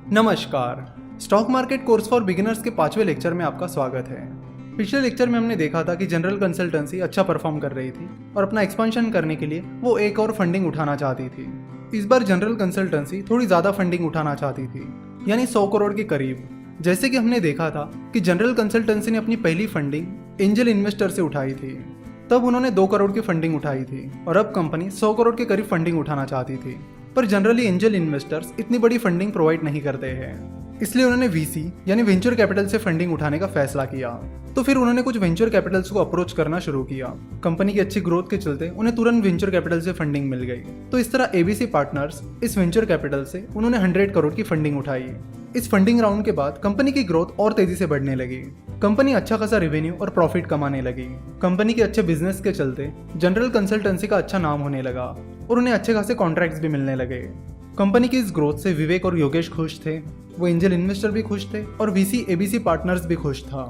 नमस्कार। Stock market course for beginners के 5वें लेक्चर में आपका स्वागत है। पिछले लेक्चर में हमने देखा था कि जनरल कंसल्टेंसी अच्छा परफॉर्म कर रही थी और अपना एक्सपेंशन करने के लिए वो एक और फंडिंग उठाना चाहती थी। इस बार जनरल कंसल्टेंसी थोड़ी ज़्यादा फंडिंग उठाना चाहती थी, यानी 100 करोड़ के करीब। जैसे कि हमने देखा था कि जनरल कंसल्टेंसी ने अपनी पहली फंडिंग एंजल इन्वेस्टर से उठाई थी, तब उन्होंने 2 करोड़ की फंडिंग उठाई थी और अब कंपनी 100 करोड़ के करीब फंडिंग उठाना चाहती थी। पर जनरली एंजल इन्वेस्टर्स इतनी बड़ी फंडिंग प्रोवाइड नहीं करते हैं, इसलिए उन्होंने वीसी यानी वेंचर कैपिटल से फंडिंग उठाने का फैसला किया। तो फिर उन्होंने कुछ वेंचर कैपिटल्स को अप्रोच करना शुरू किया। कंपनी की अच्छी ग्रोथ के चलते उन्हें तुरंत वेंचर कैपिटल से फंडिंग मिल गई। तो इस तरह एबीसी पार्टनर्स इस वेंचर कैपिटल से उन्होंने 100 करोड़ की फंडिंग उठाई। इस फंडिंग राउंड के बाद कंपनी की ग्रोथ और तेजी से बढ़ने लगी। कंपनी अच्छा खासा रेवेन्यू और प्रॉफिट कमाने लगी। कंपनी के अच्छे बिजनेस के चलते जनरल कंसल्टेंसी का अच्छा नाम होने लगा और उन्हें अच्छे खासे कॉन्ट्रैक्ट्स भी मिलने लगे। कंपनी की इस ग्रोथ से विवेक और योगेश खुश थे, वो एंजल इन्वेस्टर भी खुश थे और वीसी एबीसी पार्टनर्स भी खुश था।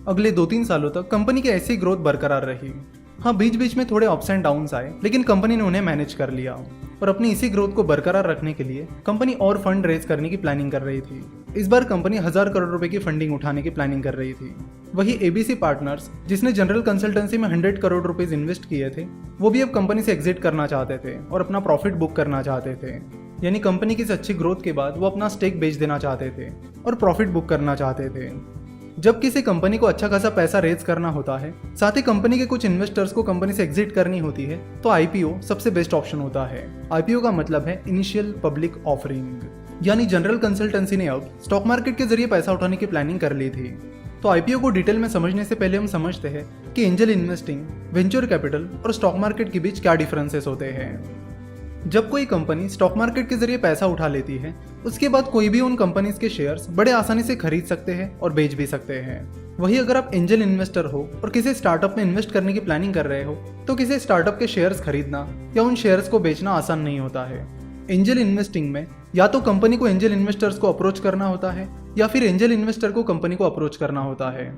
अगले 2-3 सालों तक कंपनी की ऐसी ग्रोथ बरकरार रही। हाँ, बीच बीच में थोड़े अप्स एंड डाउन्स आए, लेकिन कंपनी ने उन्हें मैनेज कर लिया और अपनी इसी ग्रोथ को बरकरार रखने के लिए कंपनी और फंड रेज करने की प्लानिंग कर रही थी। इस बार कंपनी 1000 करोड़ रुपए की फंडिंग उठाने की प्लानिंग कर रही थी। वही एबीसी पार्टनर्स, जिसने जनरल कंसल्टेंसी में 100 करोड़ रुपए इन्वेस्ट किए थे, वो भी अब कंपनी से एग्जिट करना चाहते थे और अपना प्रॉफिट बुक करना चाहते थे। यानी कंपनी की इस अच्छी ग्रोथ के बाद वो अपना स्टेक बेच देना चाहते थे और प्रॉफिट बुक करना चाहते थे। जब किसी कंपनी को अच्छा खासा पैसा रेज करना होता है, साथ ही कंपनी के कुछ इन्वेस्टर्स को कंपनी से एग्जिट करनी होती है, तो आईपीओ सबसे बेस्ट ऑप्शन होता है। आईपीओ का मतलब है इनिशियल पब्लिक ऑफरिंग। यानी जनरल कंसल्टेंसी ने अब स्टॉक मार्केट के जरिए पैसा उठाने की प्लानिंग कर ली थी। तो आईपीओ को डिटेल में समझने से पहले हम समझते हैं कि एंजल इन्वेस्टिंग, वेंचर कैपिटल और स्टॉक मार्केट के बीच क्या डिफरेंसेस होते हैं। जब कोई कंपनी स्टॉक मार्केट के जरिए पैसा उठा लेती है, उसके बाद कोई भी उन कंपनीज के शेयर्स बड़े आसानी से खरीद सकते हैं और बेच भी सकते हैं। वही अगर आप एंजल इन्वेस्टर हो और किसी स्टार्टअप में इन्वेस्ट करने की प्लानिंग कर रहे हो, तो किसी स्टार्टअप के शेयर्स खरीदना या उन शेयर्स को बेचना आसान नहीं होता है। एंजल इन्वेस्टिंग में या तो कंपनी को एंजल इन्वेस्टर्स को अप्रोच करना होता है या फिर एंजल इन्वेस्टर को कंपनी को अप्रोच करना होता है।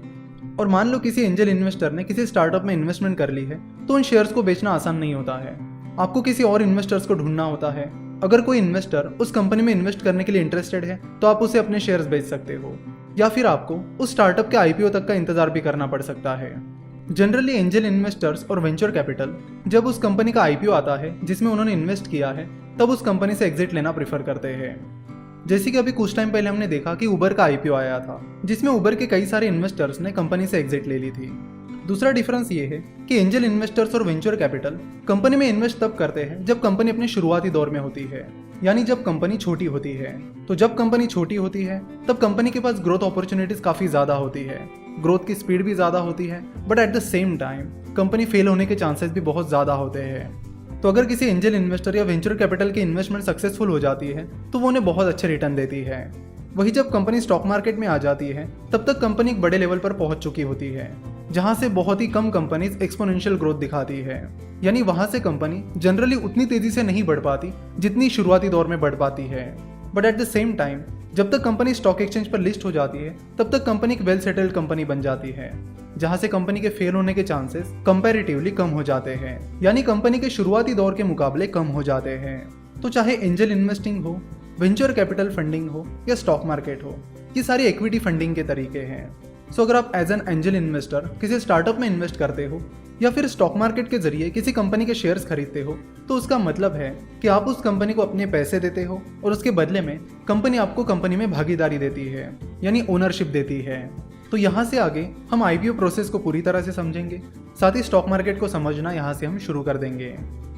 और मान लो किसी एंजल इन्वेस्टर ने किसी स्टार्टअप में इन्वेस्टमेंट कर ली है, तो उन शेयर्स को बेचना आसान नहीं होता है। आपको किसी और इन्वेस्टर्स को ढूंढना होता है। अगर कोई इन्वेस्टर उस कंपनी में इन्वेस्ट करने के लिए इंटरेस्टेड है, तो आप उसे अपने शेयर्स बेच सकते हो, या फिर आपको उस स्टार्टअप के आईपीओ तक का इंतजार भी करना पड़ सकता है। जनरली एंजल इन्वेस्टर्स और वेंचर कैपिटल जब उस कंपनी का आईपीओ आता है जिसमें उन्होंने इन्वेस्ट किया है, तब उस कंपनी से एग्जिट लेना प्रेफर करते हैं। जैसे कि अभी कुछ टाइम पहले हमने देखा कि उबर का आईपीओ आया था, जिसमें उबर के कई सारे इन्वेस्टर्स ने कंपनी से एग्जिट ले ली थी। दूसरा डिफरेंस ये है कि एंजल इन्वेस्टर्स और वेंचर कैपिटल कंपनी में इन्वेस्ट तब करते हैं जब कंपनी अपने शुरुआती दौर में होती है, यानी जब कंपनी छोटी होती है। तो जब कंपनी छोटी होती है, तब कंपनी के पास ग्रोथ अपॉर्चुनिटीज काफी ज्यादा होती है, ग्रोथ की स्पीड भी ज्यादा होती है, but at the same time company fail होने के चांसेस भी बहुत ज्यादा होते हैं। तो अगर किसी एंजल इन्वेस्टर या वेंचर कैपिटल की इन्वेस्टमेंट सक्सेसफुल हो जाती है, तो वो उन्हें बहुत अच्छे रिटर्न देती है। वही जब कंपनी स्टॉक मार्केट में आ जाती है, तब तक कंपनी एक बड़े लेवल पर पहुंच चुकी होती है, जहां से बहुत ही कम कंपनीज एक्सपोनेंशियल ग्रोथ दिखाती है। यानी वहां से कंपनी जनरली उतनी तेजी से नहीं बढ़ पाती जितनी शुरुआती दौर में बढ़ पाती है। But at the same time जब तक कंपनी स्टॉक एक्सचेंज पर लिस्ट हो जाती है, तब तक कंपनी एक वेल सेटल्ड कंपनी बन जाती है, जहां से कंपनी के फेल होने के चांसेस कंपैरेटिवली कम हो जाते हैं, यानी कंपनी के शुरुआती दौर के मुकाबले कम हो जाते हैं। तो चाहे एंजल इन्वेस्टिंग हो, वेंचर कैपिटल फंडिंग हो या स्टॉक मार्केट हो, ये सारी इक्विटी फंडिंग के तरीके हैं। सो अगर आप एज एन एंजल इन्वेस्टर किसी स्टार्टअप में इन्वेस्ट करते हो या फिर स्टॉक मार्केट के जरिए किसी कंपनी के शेयर्स खरीदते हो, तो उसका मतलब है कि आप उस कंपनी को अपने पैसे देते हो और उसके बदले में कंपनी आपको कंपनी में भागीदारी देती है, यानी ओनरशिप देती है। तो यहाँ से आगे हम आईपीओ प्रोसेस को पूरी तरह से समझेंगे, साथ ही स्टॉक मार्केट को समझना यहाँ से हम शुरू कर देंगे।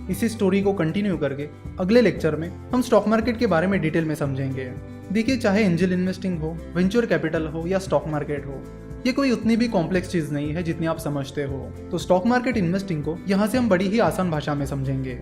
इसी स्टोरी को कंटिन्यू करके अगले लेक्चर में हम स्टॉक मार्केट के बारे में डिटेल में समझेंगे। देखिए, चाहे एंजल इन्वेस्टिंग हो, वेंचर कैपिटल हो या स्टॉक मार्केट हो, ये कोई उतनी भी कॉम्प्लेक्स चीज नहीं है जितनी आप समझते हो। तो स्टॉक मार्केट इन्वेस्टिंग को यहाँ से हम बड़ी ही आसान भाषा में समझेंगे।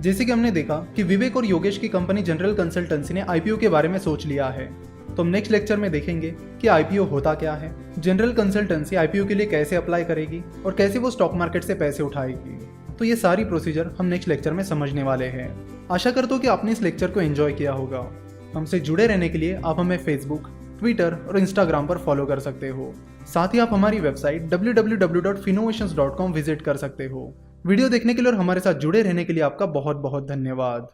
जैसे कि हमने देखा कि विवेक और योगेश की कंपनी जनरल कंसल्टेंसी ने आईपीओ के बारे में सोच लिया है, तो हम नेक्स्ट लेक्चर में देखेंगे कि आईपीओ होता क्या है, जनरल कंसल्टेंसी आईपीओ के लिए कैसे अप्लाई करेगी और कैसे वो स्टॉक मार्केट से पैसे उठाएगी। तो ये सारी प्रोसीजर हम नेक्स्ट लेक्चर में समझने वाले हैं। आशा करता हूँ कि आपने इस लेक्चर को एंजॉय किया होगा। हमसे जुड़े रहने के लिए आप हमें फेसबुक, ट्विटर और इंस्टाग्राम पर फॉलो कर सकते हो। साथ ही आप हमारी वेबसाइट www.finnovations.com विजिट कर सकते हो। वीडियो देखने के लिए और हमारे साथ जुड़े रहने के लिए आपका बहुत बहुत धन्यवाद।